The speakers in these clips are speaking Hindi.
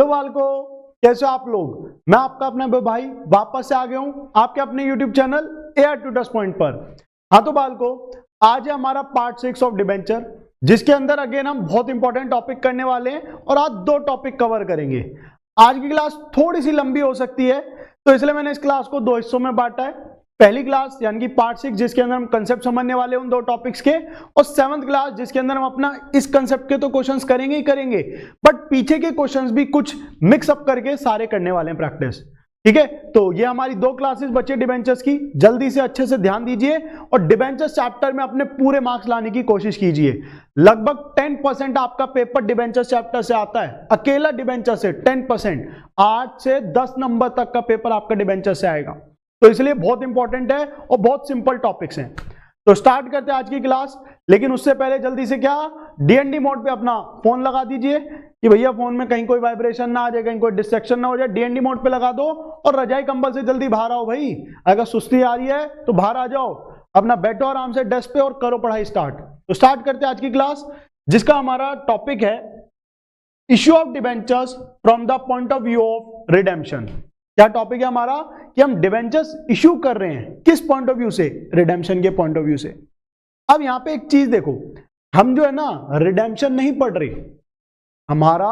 बालको, कैसे हो आप लोग। मैं आपका अपना भाई वापस से आ गया हूं आपके अपने YouTube channel AR tutors point पर। हाँ तो बालको, आज है हमारा पार्ट 6 ऑफ डिबेंचर, जिसके अंदर अगेन हम बहुत इंपॉर्टेंट टॉपिक करने वाले हैं और आज 2 टॉपिक कवर करेंगे। आज की क्लास थोड़ी सी लंबी हो सकती है, तो इसलिए मैंने इस क्लास को 2 हिस्सों में बांटा है। पहली क्लास यानी कि पार्ट 6 जिसके अंदर हम कंसेप्ट समझने वाले हैं उन 2 टॉपिक्स के, और 7th क्लास जिसके अंदर हम अपना इस कंसेप्ट के तो क्वेश्चंस करेंगे ही करेंगे, बट पीछे के क्वेश्चंस भी कुछ मिक्स अप करके सारे करने वाले हैं प्रैक्टिस। ठीक है, तो ये हमारी 2 क्लासेस बचे डिबेंचर्स की। जल्दी से अच्छे से ध्यान दीजिए और डिबेंचर्स चैप्टर में अपने पूरे मार्क्स लाने की कोशिश कीजिए। लगभग 10% आपका पेपर डिबेंचर्स चैप्टर से आता है, अकेला डिबेंचर से 10%, 8 से 10 नंबर तक का पेपर आपका डिबेंचर से आएगा, तो इसलिए बहुत इंपॉर्टेंट है और बहुत सिंपल टॉपिक्स हैं। तो स्टार्ट करते हैं आज की क्लास, लेकिन उससे पहले जल्दी से क्या डीएनडी मोड पे अपना फोन लगा दीजिए कि भैया फोन में कहीं कोई वाइब्रेशन ना आ जाए, कहीं कोई डिस्ट्रैक्शन ना हो जाए। डीएनडी मोड पे लगा दो और रजाई कंबल से जल्दी बाहर आओ भाई। अगर सुस्ती आ रही है तो बाहर आ जाओ, अपना बैठो आराम से डेस्क पे और करो पढ़ाई स्टार्ट। तो स्टार्ट करते हैं आज की क्लास, जिसका हमारा टॉपिक है issue of debentures from the point of view of redemption. क्या टॉपिक है हमारा कि हम डिबेंचर्स इश्यू कर रहे हैं किस पॉइंट ऑफ व्यू से, रिडेम्पशन के पॉइंट ऑफ व्यू से। अब यहां पे एक चीज देखो, हम जो है ना रिडेम्पशन नहीं पढ़ रहे, हमारा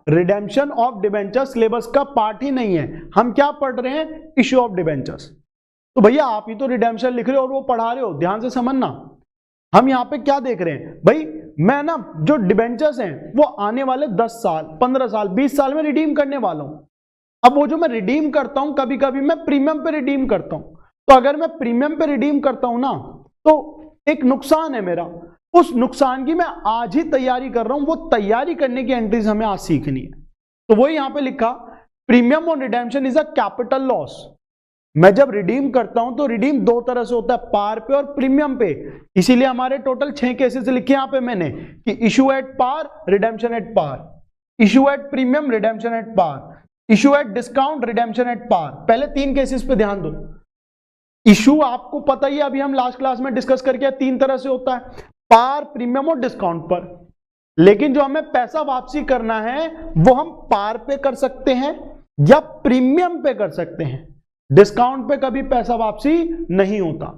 रिडेम्पशन ऑफ डिबेंचर सिलेबस का पार्ट ही नहीं है। हम क्या पढ़ रहे हैं, इश्यू ऑफ डिबेंचर्स। तो भैया आप ही तो रिडेम्पशन लिख रहे हो और वो पढ़ा रहे हो, ध्यान से समझना। हम यहां पे क्या देख रहे हैं भाई, मैं ना जो डिबेंचर्स हैं वो आने वाले 10 साल 15 साल 20 साल में रिडीम करने वाला हूं। अब वो जो मैं रिडीम करता हूं, कभी कभी मैं प्रीमियम पे रिडीम करता हूं, तो अगर मैं प्रीमियम पे रिडीम करता हूं ना, तो एक नुकसान है मेरा। उस नुकसान की मैं आज ही तैयारी कर रहा हूं, वो तैयारी करने की एंट्रीज हमें आज सीखनी है। तो वो यहां पे लिखा, premium on redemption is a capital loss. मैं जब रिडीम करता हूं तो रिडीम 2 तरह से होता है, पार पे और प्रीमियम पे। इसीलिए हमारे टोटल 6 केसेस लिखे यहां पे मैंने कि issue at par, redemption at par, issue at premium, redemption at par, issue at discount, redemption at par. पहले 3 केसेस पे ध्यान दो। इशू आपको पता ही है, अभी हम लास्ट क्लास में डिस्कस करके 3 तरह से होता है, पार, प्रीमियम और डिस्काउंट पर। लेकिन जो हमें पैसा वापसी करना है वो हम पार पे कर सकते हैं या प्रीमियम पे कर सकते हैं। डिस्काउंट पे कभी पैसा वापसी नहीं होता,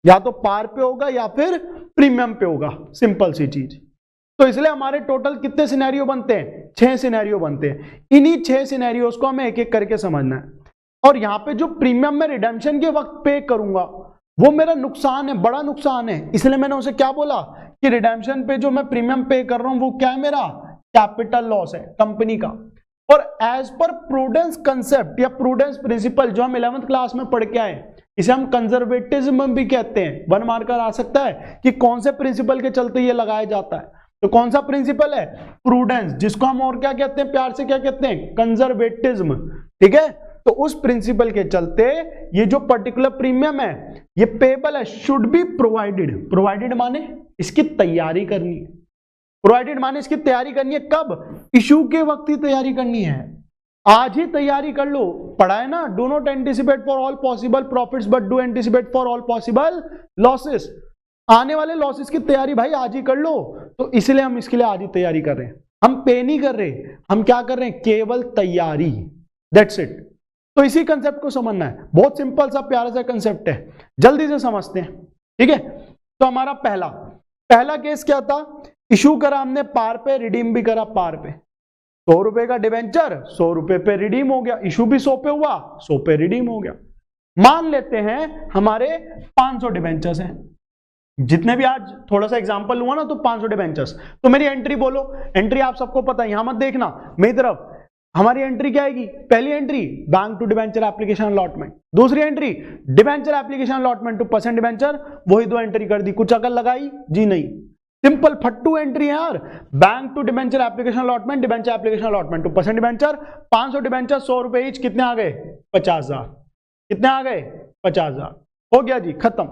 या तो पार पे होगा या फिर प्रीमियम पे होगा, सिंपल सी चीज। तो इसलिए हमारे टोटल कितने सिनेरियो बनते हैं, 6 सिनेरियो बनते हैं। इन्हीं 6 सिनेरियोस को हमें एक एक करके समझना है। और यहां पे जो प्रीमियम में रिडेम्पशन के वक्त पे करूंगा वो मेरा नुकसान है, बड़ा नुकसान है, इसलिए मैंने उसे क्या बोला कि रिडेम्पशन पे जो मैं प्रीमियम पे कर रहा हूं वो क्या है, मेरा कैपिटल लॉस है कंपनी का। और एज पर प्रूडेंस कंसेप्ट या प्रूडेंस प्रिंसिपल जो हम 11th क्लास में पढ़ के आए, इसे हम कंजर्वेटिज्म भी कहते हैं। 1 मार्कर आ सकता है कि कौन से प्रिंसिपल के चलते ये लगाया जाता है। तो कौन सा प्रिंसिपल है, प्रूडेंस, जिसको हम और क्या कहते हैं, प्यार से क्या कहते हैं, कंजर्वेटिज्म। ठीक है, तो उस प्रिंसिपल के चलते ये जो पर्टिकुलर प्रीमियम है ये पेबल है, शुड बी प्रोवाइडेड। प्रोवाइडेड माने इसकी तैयारी करनी है, प्रोवाइडेड माने इसकी तैयारी करनी है। कब, इशू के वक्त ही तैयारी करनी है, आज ही तैयारी कर लो। पढ़ा है ना, do not anticipate for all possible profits but do anticipate for all possible losses. आने वाले लॉसेस की तैयारी भाई आज ही कर लो। तो इसलिए हम इसके लिए आज ही तैयारी कर रहे हैं, हम पे नहीं कर रहे, हम क्या कर रहे हैं, केवल तैयारी, दैट्स इट। तो इसी कंसेप्ट को समझना है, बहुत सिंपल सा प्यारा सा कंसेप्ट है, जल्दी से समझते हैं। ठीक है, तो हमारा पहला केस क्या था, इशू करा हमने पार पे, रिडीम भी करा पार पे। 100 रुपए का डिबेंचर 100 रुपए पे रिडीम हो गया, इशू भी 100 पे हुआ, 100 पे रिडीम हो गया। मान लेते हैं हमारे 500 डिबेंचर्स हैं, जितने भी आज थोड़ा सा एग्जांपल हुआ ना, तो 500 डिबेंचर्स। तो मेरी एंट्री बोलो, एंट्री आप सबको पता है, यहां मत देखना मेरी तरफ। हमारी एंट्री क्या आएगी, पहली entry bank to debenture application allotment, दूसरी entry debenture application allotment to percent debenture, वही 2 एंट्री कर दी, कुछ अकल लगाई जी नहीं, सिंपल फट्टू एंट्री है यार। Bank to debenture application allotment, debenture application allotment to percent debenture, 500 debenture 100 रुपए ईच, कितने आ गए, 50,000। कितने आ गए, 50,000, हो गया जी, खत्म।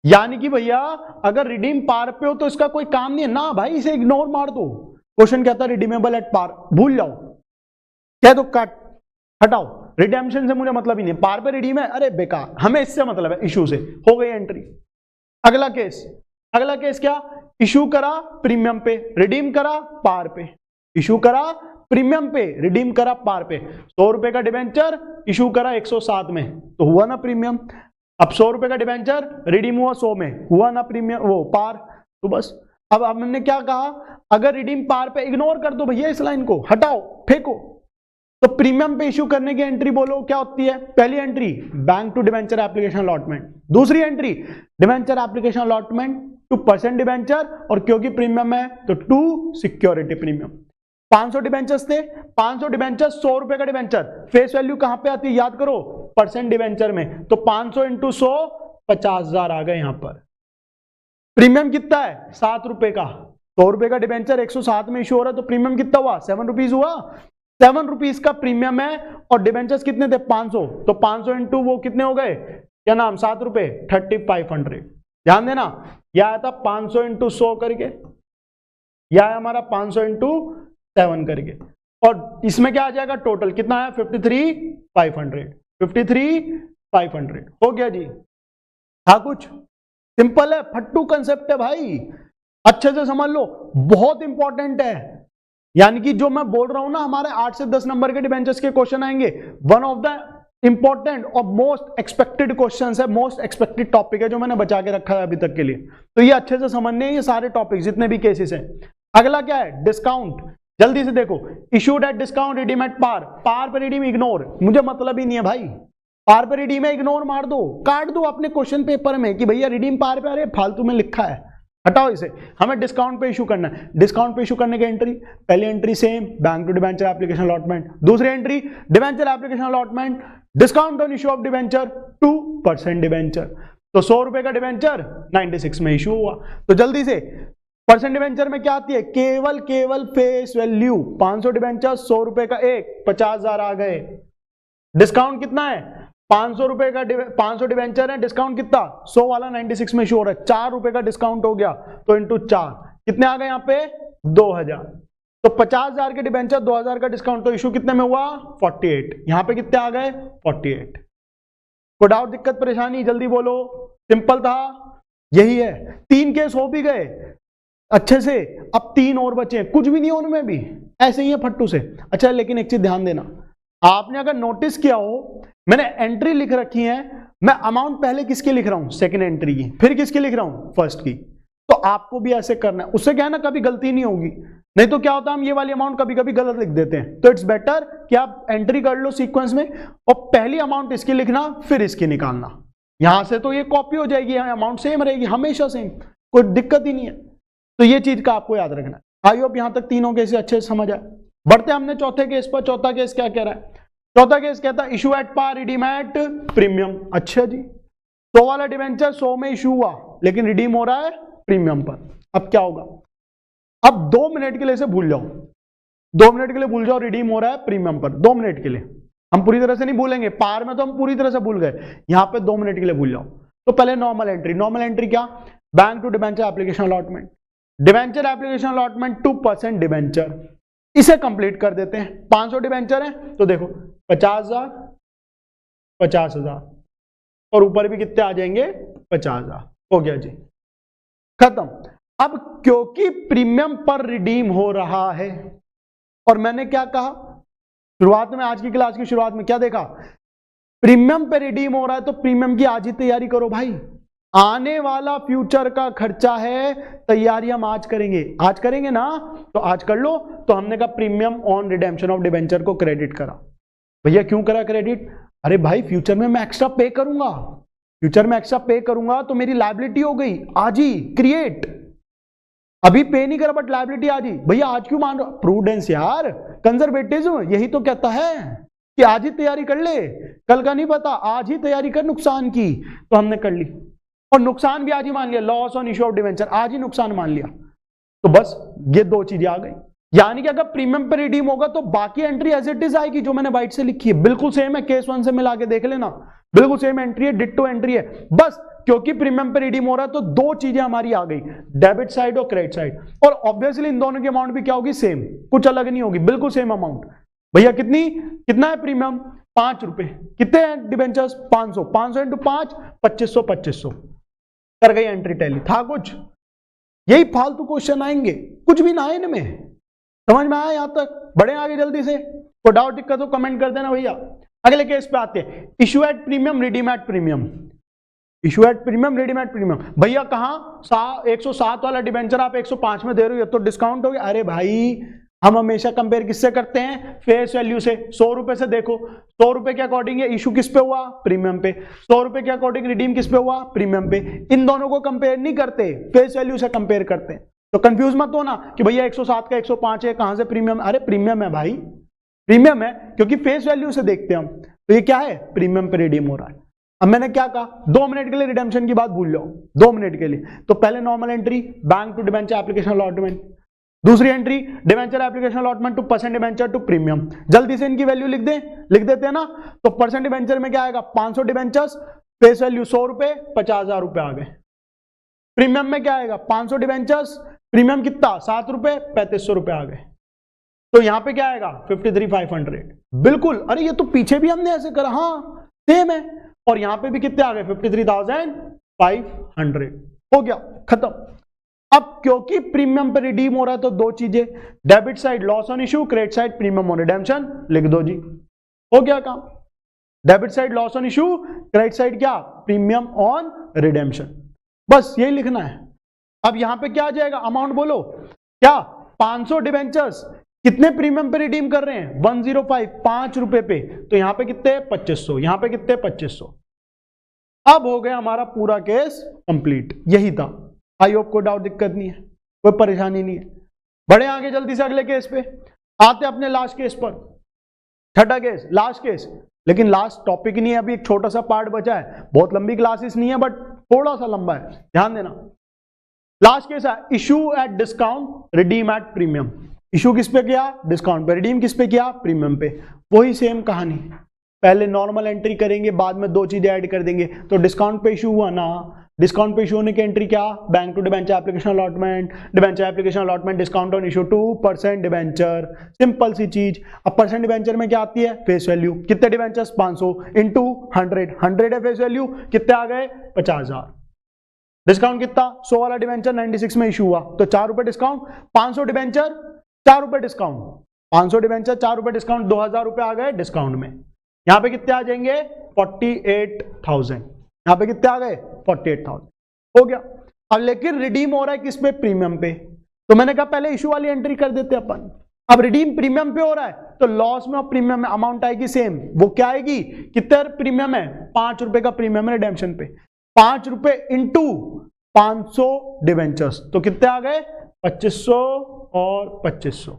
यानी कि भैया अगर रिडीम पार पे हो तो इसका कोई काम नहीं है ना भाई, इसे इग्नोर मार दो। क्वेश्चन कहता है रिडीमेबल एट पार, भूल जाओ, कह दो काट, हटाओ, रिडेम्पशन से मुझे मतलब ही नहीं, पार पे रिडीम है, अरे बेकार, हमें इससे मतलब है, इशू से। हो गई एंट्री। अगला केस क्या, इशू करा प्रीमियम पे, रिडीम करा पार पे, इशू करा प्रीमियम पे, रिडीम करा पार पे। 100 रुपए का डिबेंचर इशू करा 107 में, तो हुआ ना प्रीमियम। अब 100 रुपए का डिबेंचर रिडीम हुआ 100 में, हुआ ना प्रीमियम वो पार। तो बस अब हमने क्या कहा, अगर रिडीम पार पे, इग्नोर कर दो भैया इस लाइन को, हटाओ फेंको। तो प्रीमियम पे इशू करने की एंट्री बोलो क्या होती है। पहली entry bank to debenture application allotment, दूसरी entry debenture application allotment to percent debenture, और क्योंकि प्रीमियम है तो टू सिक्योरिटी प्रीमियम। 500 डिबेंचर्स थे, 500 डिबेंचर 100 रुपए का डिबेंचर, फेस वैल्यू कहां पे आती है याद करो, परसेंट डिबेंचर में। तो 500 इंटू 100 50,000 आ गए यहां पर। प्रीमियम कितना है 7 रुपए का, 100 रुपए का डिबेंचर 107 में इशू हो रहा है, तो प्रीमियम कितना हुआ 7 रुपीज हुआ। 7 रुपीज का प्रीमियम है, और डिबेंचर्स कितने थे 500, तो 500 इंटू वो कितने हो गए, क्या नाम 7 रुपए 3500। ध्यान देना, यह आया था 500 इंटू 100 करके, यह है हमारा 500 इंटू 7 करके, और इसमें क्या आ जाएगा टोटल कितना है 53,500। 53,500 हो गया जी। हाँ कुछ सिंपल है, फट्टू कंसेप्ट है भाई, अच्छे से समझ लो, बहुत इंपॉर्टेंट है। यानी कि जो मैं बोल रहा हूं ना, हमारे 8 से 10 नंबर के डिबेंचर्स के क्वेश्चन आएंगे, वन ऑफ द इंपॉर्टेंट और मोस्ट एक्सपेक्टेड क्वेश्चन है, मोस्ट एक्सपेक्टेड टॉपिक है जो मैंने बचा के रखा है अभी तक के लिए। तो ये अच्छे से समझने हैं ये सारे टॉपिक जितने भी केसेस हैं। अगला क्या है डिस्काउंट, जल्दी से देखो, issued at discount, redeem at par, par पर रिडीम इग्नोर, मुझे मतलब ही नहीं है भाई, पार पर रिडीम है इग्नोर मार दो, काट दो अपने क्वेश्चन पेपर में कि भैया रिडीम पार पे, अरे फालतू में लिखा है, हटाओ इसे। हमें डिस्काउंट पे इशू करना है, डिस्काउंट पे इशू करने की एंट्री, पहली entry same bank to debenture application allotment, दूसरी entry debenture application allotment, discount on issue of debenture 2% debenture. तो 100 रुपए का डिबेंचर 96 में इशू हुआ, तो जल्दी से परसेंट डिबेंचर में क्या आती है, केवल फेस वैल्यू, 500 डिबेंचर 100 रुपए का एक, 50,000 आ गए। डिस्काउंट कितना है 500 रुपए का, 500 डिबेंचर है, डिस्काउंट कितना 100 वाला 96 में इशू हो रहा है, 4 रुपए का डिस्काउंट हो गया, तो इंटू 4 कितने आ गए यहाँ पे 2000। तो 50,000 के डिबेंचर 2000 का डिस्काउंट, तो इशू कितने में हुआ 48, यहां पे कितने आ गए 48। कोई डाउट दिक्कत परेशानी जल्दी बोलो, सिंपल था, यही है। 3 केस हो भी गए अच्छे से, अब 3 और बचे, कुछ भी नहीं उनमें भी, ऐसे ही है फट्टू से। अच्छा लेकिन एक चीज ध्यान देना, आपने अगर नोटिस किया हो मैंने एंट्री लिख रखी है, मैं अमाउंट पहले किसकी लिख रहा हूं सेकंड एंट्री की, फिर किसकी लिख रहा हूं फर्स्ट की। तो आपको भी ऐसे करना है, उससे क्या है ना कभी गलती नहीं होगी, नहीं तो क्या होता है हम ये वाली अमाउंट कभी कभी गलत लिख देते हैं। तो इट्स बेटर कि आप एंट्री कर लो सीक्वेंस में, और पहली अमाउंट इसकी लिखना फिर इसकी निकालना, यहां से तो ये कॉपी हो जाएगी, अमाउंट सेम रहेगी हमेशा सेम, कोई दिक्कत ही नहीं है। तो ये चीज का आपको याद रखना है। आई होप यहां तक तीनों केस अच्छे से समझ आए। बढ़ते हमने चौथे केस पर। चौथा केस क्या कह रहा है, चौथा केस कहता है issue at par, redeem at premium. अच्छा जी, 100 वाला डिबेंचर 100 में इशू हुआ, लेकिन रिडीम हो रहा है प्रीमियम पर। अब क्या होगा, अब 2 मिनट के लिए से भूल जाओ, 2 मिनट के लिए भूल जाओ रिडीम हो रहा है प्रीमियम पर, 2 मिनट के लिए। हम पूरी तरह से नहीं भूलेंगे, पार में तो हम पूरी तरह से भूल गए, यहां पे 2 मिनट के लिए भूल जाओ। तो पहले नॉर्मल एंट्री, नॉर्मल एंट्री क्या, bank to debenture application allotment, debenture application allotment 2% debenture, इसे कंप्लीट कर देते हैं। 500 डिबेंचर है तो देखो 50,000 50,000 और ऊपर भी कितने आ जाएंगे 50,000, हो गया जी खत्म। अब क्योंकि प्रीमियम पर रिडीम हो रहा है, और मैंने क्या कहा शुरुआत में, आज की क्लास की शुरुआत में क्या देखा, प्रीमियम पे रिडीम हो रहा है तो प्रीमियम की आज ही तैयारी करो भाई, आने वाला फ्यूचर का खर्चा है, तैयारी हम आज करेंगे, आज करेंगे ना, तो आज कर लो। तो हमने कहा premium on redemption of debenture को क्रेडिट करा। भैया क्यों करा क्रेडिट, अरे भाई फ्यूचर में मैं एक्स्ट्रा पे करूंगा, फ्यूचर में एक्स्ट्रा पे करूंगा तो मेरी लायबिलिटी हो गई आज ही क्रिएट, अभी पे नहीं करा बट लायबिलिटी आज ही। भैया आज क्यों मान रहा, प्रूडेंस यार, कंजर्वेटिज्म, यही तो कहता है कि आज ही तैयारी कर ले, कल का नहीं पता, आज ही तैयारी कर नुकसान की। तो हमने कर ली, और नुकसान भी आज ही मान लिया, loss on issue of debenture आज ही नुकसान मान लिया। तो बस ये 2 चीजें आ गई, यानी कि अगर प्रीमियम पे रिडीम होगा तो बाकी एंट्री एज इट इज आएगी, जो मैंने वाइट से लिखी है बिल्कुल सेम है, केस 1 से मिला के देख लेना, बिल्कुल सेम एंट्री है, डिट्टो एंट्री है। बस क्योंकि प्रीमियम पे रिडीम हो रहा है तो 2 चीजें हमारी आ गई, डेबिट साइड और क्रेडिट साइड, और ऑब्वियसली इन दोनों की अमाउंट भी क्या होगी सेम, कुछ अलग नहीं होगी, बिल्कुल सेम अमाउंट। भैया कितना है प्रीमियम 5 रुपए, कितने हैं डिबेंचर्स 500, 500 इंटू 5 2500, 2500 कर गई एंट्री टैली। था कुछ, यही फालतू क्वेश्चन आएंगे, कुछ भी ना है इनमें, समझ में आया यहां तक? बढ़े आगे जल्दी से, कोई डाउट दिक्कत हो कमेंट कर देना भैया। अगले केस पे आते हैं, issue at premium redeem at premium. Issue at premium redeem at premium, भैया कहां 107 वाला डिबेंचर आप 105 में दे रहे हो तो डिस्काउंट हो गया। अरे भाई हम हमेशा कंपेयर किससे करते हैं? फेस वैल्यू से। 100 रुपए से देखो, 100 रुपए के अकॉर्डिंग ये इशू किस पे हुआ? प्रीमियम पे। 100 रुपए के अकॉर्डिंग रिडीम किस पे हुआ? प्रीमियम पे। इन दोनों को कंपेयर नहीं करते, फेस वैल्यू से कंपेयर करते हैं। तो कंफ्यूज मत होना कि भैया 107 का 105 है, कहां से प्रीमियम? अरे प्रीमियम है भाई, प्रीमियम है क्योंकि फेस वैल्यू से देखते हैं हम। तो ये क्या है? प्रीमियम पे रिडीम हो रहा है। अब मैंने क्या कहा? 2 मिनट के लिए रिडेम्पशन की बात भूल जाओ, 2 मिनट के लिए। तो पहले normal entry, bank to debenture application allotment. दूसरी entry, debenture application allotment to percent debenture to premium. जल्दी से इनकी वैल्यू लिख देते हैं ना। तो परसेंट डिबेंचर में क्या आएगा? 500 डिबेंचर्स, फेस वैल्यू 100 रुपए, 50,000 रुपए आ गए। प्रीमियम में क्या आएगा? 500 डिबेंचर्स, प्रीमियम कितना? 7 रुपए, 3500 रुपए आ गए। तो यहां पे क्या आएगा? 53,500। बिल्कुल, अरे ये तो पीछे भी हमने ऐसे करा, हाँ सेम है। और यहां पे भी कितने आ गए? 53,500। हो गया, खत्म। अब क्योंकि प्रीमियम पे रिडीम हो रहा है तो 2 चीजें, debit side loss on issue, credit side premium on redemption, लिख दो जी, हो गया काम। Debit side loss on issue, credit side क्या? Premium on redemption. बस यही लिखना है। अब यहां पे क्या आ जाएगा? अमाउंट बोलो क्या? 500 डिबेंचर्स कितने प्रीमियम पे रिडीम कर रहे हैं? 105, 5 रुपए पे। तो यहां पे कितने? 2500। यहां पे कितने? 2500। अब हो गया हमारा पूरा केस कंप्लीट। यही था। आई होप कोई डाउट दिक्कत नहीं है, कोई परेशानी नहीं है। बढ़े आगे जल्दी से अगले केस पे आते, अपने लास्ट केस पर। छठा केस, लास्ट केस, लेकिन लास्ट टॉपिक नहीं है, अभी एक छोटा सा पार्ट बचा है। बहुत लंबी क्लासेस नहीं है बट थोड़ा सा लंबा है, ध्यान देना। लास्ट केस है issue at discount redeem at premium. Issue किस पे किया? डिस्काउंट पे। रिडीम किस पे किया? प्रीमियम पे। वही सेम कहानी, पहले नॉर्मल एंट्री करेंगे, बाद में 2 चीजें ऐड कर देंगे। तो डिस्काउंट पे इशू हुआ ना, डिस्काउंट पे इशू होने की एंट्री क्या? Bank to debenture application allotment, debenture application allotment discount on issue to percent debenture. Simple सी चीज। अब परसेंट डिबेंचर में क्या आती है? Face value. कितने डिबेंचर्स? 500 इंटू 100, 100 है फेस वैल्यू, कितने आ गए? 50,000। डिस्काउंट कितना? 100 वाला डिबेंचर 96 में इशू हुआ तो 4 रुपए डिस्काउंट। 500 डिबेंचर 4 रुपए डिस्काउंट, 500 डिबेंचर 4 रुपए डिस्काउंट, 2000 रुपए आ गए डिस्काउंट में। यहां पे कितने आ जाएंगे? 48,000। यहां पे कितने आ गए? 48,000। हो गया। अब लेकिन रिडीम हो रहा है किस पे? प्रीमियम पे। तो मैंने कहा पहले इशू वाली एंट्री कर देते अपन। अब रिडीम प्रीमियम पे हो रहा है तो लॉस में और प्रीमियम में अमाउंट आएगी सेम। वो क्या आएगी? कितने प्रीमियम है? 5 रुपए का प्रीमियम है रिडेम्पशन पे। 5 रुपए इंटू 500 डिबेंचर्स, तो कितने आ गए? 2500 और 2500।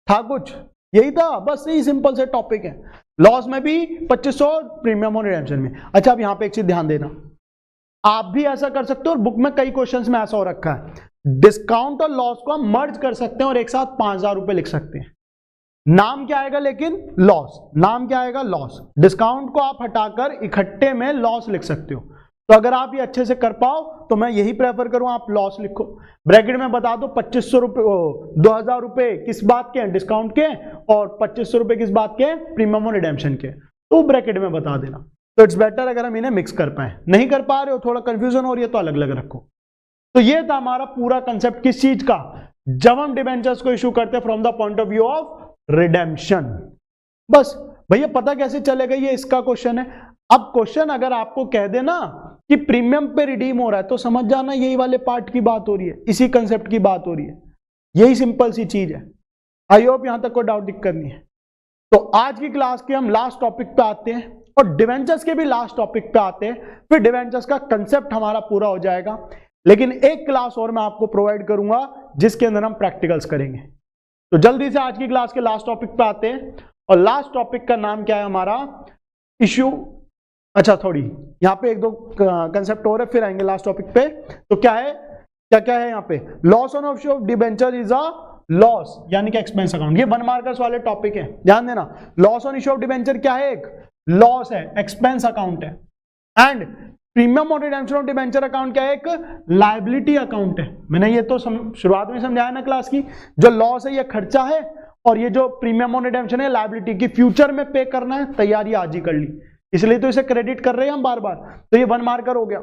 था कुछ? यही था, बस यही सिंपल से टॉपिक है। लॉस में भी 2500, प्रीमियम और रिडेम्पशन में। अच्छा, अब यहां पे एक चीज ध्यान देना, आप भी ऐसा कर सकते हो और बुक में कई क्वेश्चंस में ऐसा हो रखा है, डिस्काउंट और लॉस को हम मर्ज कर सकते हैं और एक साथ 5000 रुपए लिख सकते हैं। नाम क्या आएगा लेकिन? लॉस। नाम क्या आएगा? लॉस। डिस्काउंट को आप हटाकर इकट्ठे में लॉस लिख सकते हो। तो अगर आप ये अच्छे से कर पाओ तो मैं यही प्रेफर करूं, आप लॉस लिखो। ब्रैकेट में बता दो 2500 रुपए, 2000 रुपए किस बात के हैं? डिस्काउंट के, और 2500 रुपए किस बात के हैं? प्रीमियम और रिडेम्पशन के। तो ब्रैकेट में बता देना। तो इट्स बेटर अगर हम इन्हें मिक्स कर पाए। नहीं कर पा रहे हो, थोड़ा कंफ्यूजन हो रही है, तो अलग अलग रखो। तो ये था हमारा पूरा कंसेप्ट किस चीज का? जब हम डिबेंचर्स को इशू करते हैं from the point of view of redemption. बस भैया पता कैसे चलेगा? ये इसका क्वेश्चन है। अब क्वेश्चन अगर आपको कह देना कि प्रीमियम पे रिडीम हो रहा है तो समझ जाना यही वाले पार्ट की बात हो रही है, इसी कंसेप्ट की बात हो रही है। यही सिंपल सी चीज है। आई होप यहां तक कोई डाउट दिक्कत नहीं है। तो आज की क्लास के हम लास्ट टॉपिक पे आते हैं और डिवेंचर्स के भी लास्ट टॉपिक पे आते हैं। फिर डिवेंचर्स का कंसेप्ट हमारा पूरा हो जाएगा, लेकिन एक क्लास और मैं आपको प्रोवाइड करूंगा जिसके अंदर हम प्रैक्टिकल्स करेंगे। तो जल्दी से आज की क्लास के लास्ट टॉपिक पे आते हैं और लास्ट टॉपिक का नाम क्या है हमारा? इश्यू। अच्छा, थोड़ी यहां पे 1-2 कंसेप्ट और है, फिर आएंगे लास्ट टॉपिक पे। तो क्या है, क्या है यहां पे? Loss on issue of debenture is a loss, यानी कि एक्सपेंस अकाउंट। ये 1 मार्कर्स वाले टॉपिक है, ध्यान देना। Loss on issue of debenture क्या है? एक लॉस है, एक्सपेंस अकाउंट है। एंड प्रीमियम और रिडेम्पशन ऑफ डिबेंचर अकाउंट क्या है? एक लायबिलिटी अकाउंट है। मैंने ये तो शुरुआत में समझाया ना क्लास की, जो लॉस है ये खर्चा है और ये जो प्रीमियम और रिडेम्पशन है लायबिलिटी की, फ्यूचर में पे करना है, तैयारी आज ही कर ली, इसलिए तो इसे क्रेडिट कर रहे हैं हम बार बार। तो ये 1 मार्कर हो गया।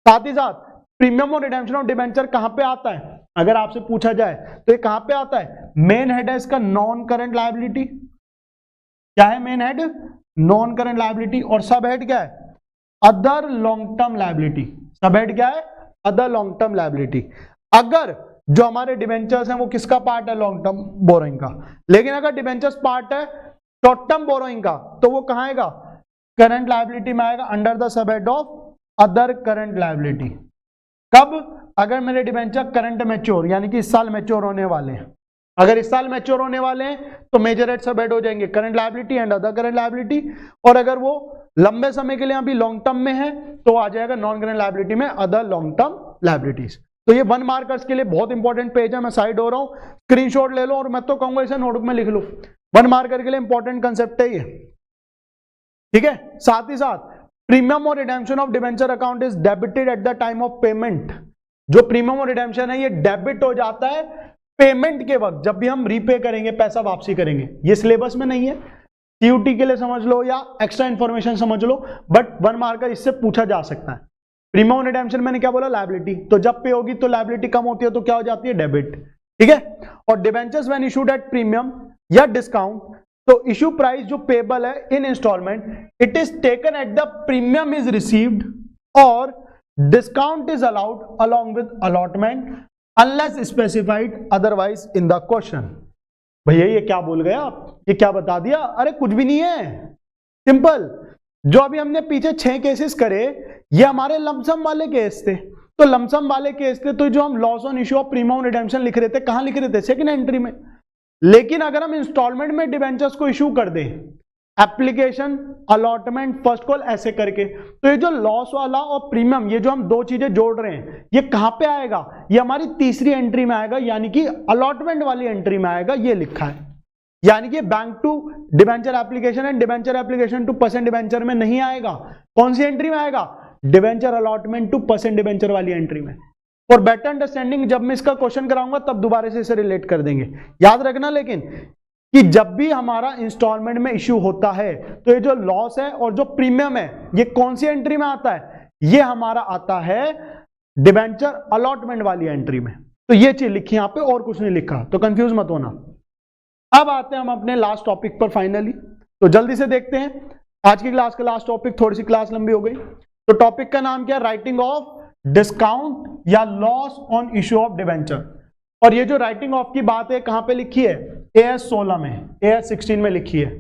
साथ ही साथ प्रीमियम और रिडेम्पशन ऑफ डिबेंचर कहां पे आता है? अगर आपसे पूछा जाए तो ये कहां पे आता है? मेन हेड है इसका नॉन करंट लायबिलिटी। क्या है main head? Non current liability. और सब हेड क्या है? Other long term liability. सब हेड क्या है? Other long term liability. अगर जो हमारे डिबेंचर्स हैं वो किसका पार्ट है? लॉन्ग टर्म बोरोइंग का। लेकिन अगर डिबेंचर्स पार्ट है शॉर्ट टर्म बोरोइंग का, तो वो कहां आएगा? करंट लायबिलिटी में आएगा, under the sub head of other current liability. कब? अगर मेरे डिबेंचर करंट मैच्योर यानी कि इस साल मैच्योर होने वाले हैं। अगर इस साल मैच्योर होने वाले हैं तो मेजर हेड सब हेड हो जाएंगे current liability and other current liability. और अगर वो लंबे समय के लिए अभी लॉन्ग टर्म में है तो आ जाएगा नॉन करंट लायबिलिटी में अदर लॉन्ग टर्म लायबिलिटीज। तो ये 1 मार्कर्स के लिए बहुत इंपॉर्टेंट पेज है। मैं साइड हो रहा हूं, स्क्रीनशॉट ले लो और मैं तो कहूंगा इसे नोटबुक में लिख लो। 1 मार्कर के लिए इंपॉर्टेंट कंसेप्ट है ये, ठीक है। साथ ही साथ प्रीमियम और redemption of debenture account is debited at the time of payment. जो प्रीमियम और रिडेम्पशन है ये डेबिट हो जाता है पेमेंट के वक्त, जब भी हम रीपे करेंगे, पैसा वापसी करेंगे। ये सिलेबस में नहीं है, सीयूटी के लिए समझ लो या एक्स्ट्रा इंफॉर्मेशन समझ लो, बट 1 मार्कर इससे पूछा जा सकता है। प्रीमियम और रिडेम्पशन मैंने क्या बोला? लायबिलिटी। तो जब पे होगी तो लायबिलिटी कम होती है तो क्या हो जाती है? डेबिट, ठीक है। और debentures when issued at premium या डिस्काउंट, तो इशू प्राइस जो पेबल है in instalment, it is taken at the premium is received और discount is allowed along with allotment unless specified otherwise in the question. भैया ये क्या बोल गए आप? ये क्या बता दिया? अरे कुछ भी नहीं है, सिंपल। जो अभी हमने पीछे 6 केसेस करे ये हमारे लमसम वाले केस थे। तो लमसम वाले केस थे तो जो हम loss on issue of premium redemption लिख रहे थे, कहां लिख रहे थे? सेकंड एंट्री में। लेकिन अगर हम इंस्टॉलमेंट में डिबेंचर्स को इशू कर दें, एप्लीकेशन, अलॉटमेंट, फर्स्ट कॉल ऐसे करके, तो ये जो लॉस वाला और प्रीमियम, ये जो हम 2 चीजें जोड़ रहे हैं, ये कहां पे आएगा? ये हमारी तीसरी एंट्री में आएगा, यानी कि अलॉटमेंट वाली एंट्री में आएगा। ये लिखा है, यानी कि bank to debenture application and debenture application two percent debenture में नहीं आएगा। कौन सी एंट्री में आएगा? Debenture allotment to percent debenture वाली एंट्री में। फॉर बेटर अंडरस्टैंडिंग जब मैं इसका क्वेश्चन कराऊंगा तब दोबारा से इसे रिलेट कर देंगे। याद रखना लेकिन कि जब भी हमारा इंस्टॉलमेंट में इश्यू होता है तो ये जो लॉस है और जो प्रीमियम है ये कौन सी एंट्री में आता है? ये हमारा आता है डिबेंचर अलॉटमेंट वाली एंट्री में। तो ये चीज लिखी यहां पे और कुछ नहीं लिखा, तो कंफ्यूज मत होना। अब आते हैं हम अपने लास्ट टॉपिक पर फाइनली, तो जल्दी से देखते हैं। आज की क्लास का लास्ट टॉपिक, थोड़ी सी क्लास लंबी हो गई, तो टॉपिक का नाम क्या है? राइटिंग ऑफ डिस्काउंट या loss on issue of debenture. और ये जो राइटिंग ऑफ की बात है कहां पे लिखी है? AS 16 में, AS 16 में लिखी है,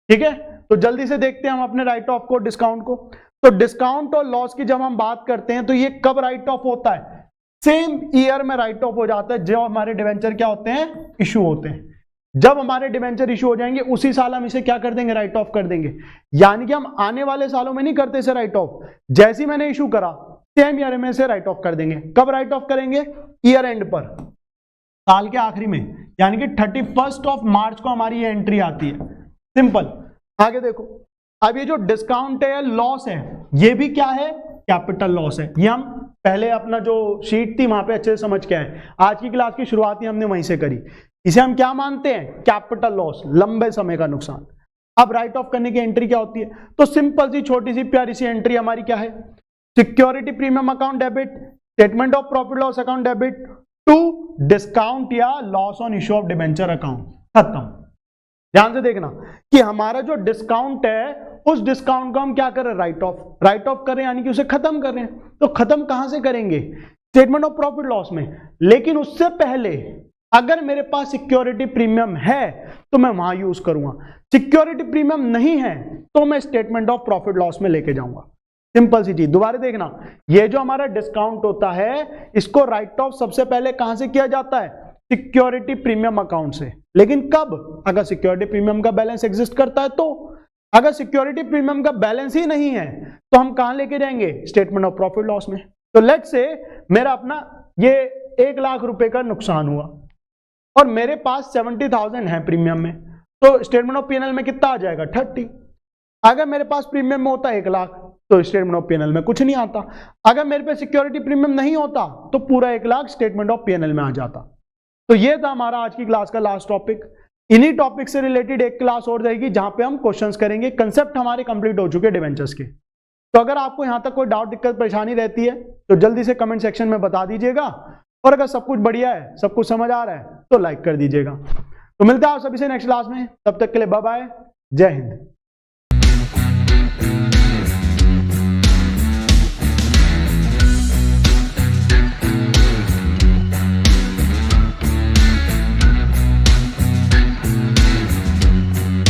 ठीक है। तो जल्दी से देखते हैं हम अपने राइट ऑफ को, डिस्काउंट को। तो डिस्काउंट और लॉस की जब हम बात करते हैं तो ये कब राइट ऑफ होता है? सेम ईयर में राइट ऑफ हो जाता है जब हमारे डिबेंचर क्या होते हैं? इशू होते हैं। जब हमारे डिबेंचर इशू हो जाएंगे उसी साल हम इसे क्या कर देंगे? राइट ऑफ कर देंगे। यानी कि हम आने वाले सालों में नहीं करते इसे राइट ऑफ, जैसे ही मैंने इशू करा सेम ईयर में इसे राइट ऑफ कर देंगे। कब राइट ऑफ करेंगे? ईयर एंड पर, साल के आखिरी में, यानी कि 31 ऑफ मार्च को हमारी ये एंट्री आती है। सिंपल। आगे देखो, अब ये जो डिस्काउंट है, लॉस है, ये भी क्या है? कैपिटल लॉस है। ये हम पहले अपना जो शीट थी वहां पे अच्छे से समझ के आए। आज की क्लास की शुरुआत ही हमने वहीं से करी। इसे हम क्या मानते हैं? कैपिटल लॉस, लंबे समय का नुकसान। अब राइट ऑफ करने की एंट्री क्या होती है? तो सिंपल सी छोटी सी प्यारी सी एंट्री हमारी क्या है? Security premium account debit, statement of profit loss account debit to discount या loss on issue of debenture account. खत्म। ध्यान से देखना कि हमारा जो डिस्काउंट है उस डिस्काउंट को हम क्या कर रहे हैं? Right of. राइट ऑफ कर रहे हैं यानी कि उसे खत्म कर रहे हैं। तो खत्म कहां से करेंगे? स्टेटमेंट ऑफ प्रॉफिट लॉस में। लेकिन उससे पहले अगर मेरे पास सिक्योरिटी प्रीमियम है तो मैं वहां यूज करूंगा, सिक्योरिटी प्रीमियम नहीं है तो मैं स्टेटमेंट ऑफ प्रॉफिट लॉस में लेके जाऊंगा। सिंपल सी चीज। दोबारा देखना, ये जो हमारा डिस्काउंट होता है इसको राइट ऑफ सबसे पहले कहां से किया जाता है? सिक्योरिटी प्रीमियम अकाउंट से। लेकिन कब? अगर सिक्योरिटी प्रीमियम का बैलेंस एग्जिस्ट करता है तो। अगर सिक्योरिटी प्रीमियम का बैलेंस ही नहीं है तो हम कहां लेके जाएंगे? स्टेटमेंट ऑफ प्रॉफिट लॉस में। तो लेट्स से मेरा अपना ये 1 लाख रुपए का नुकसान हुआ और मेरे पास 70,000 है प्रीमियम में, तो स्टेटमेंट ऑफ P&L में कितना आ जाएगा? 30। अगर मेरे पास प्रीमियम में होता 1 लाख तो स्टेटमेंट ऑफ P&L में कुछ नहीं आता। अगर मेरे पे सिक्योरिटी प्रीमियम नहीं होता तो पूरा 1 लाख स्टेटमेंट ऑफ P&L में आ जाता। तो ये था हमारा आज की क्लास का लास्ट टॉपिक। इन्हीं टॉपिक से रिलेटेड एक क्लास और जाएगी जहां पे हम क्वेश्चंस करेंगे। कंसेप्ट हमारे कंप्लीट हो चुके डिबेंचर्स के। तो अगर आपको यहां तक कोई डाउट, दिक्कत, परेशानी रहती है तो जल्दी से कमेंट सेक्शन में बता दीजिएगा और अगर सब कुछ बढ़िया है, सब कुछ समझ आ रहा है तो लाइक कर दीजिएगा। तो मिलते हैं आप सभी से नेक्स्ट क्लास में, तब तक के लिए बाय बाय, जय हिंद।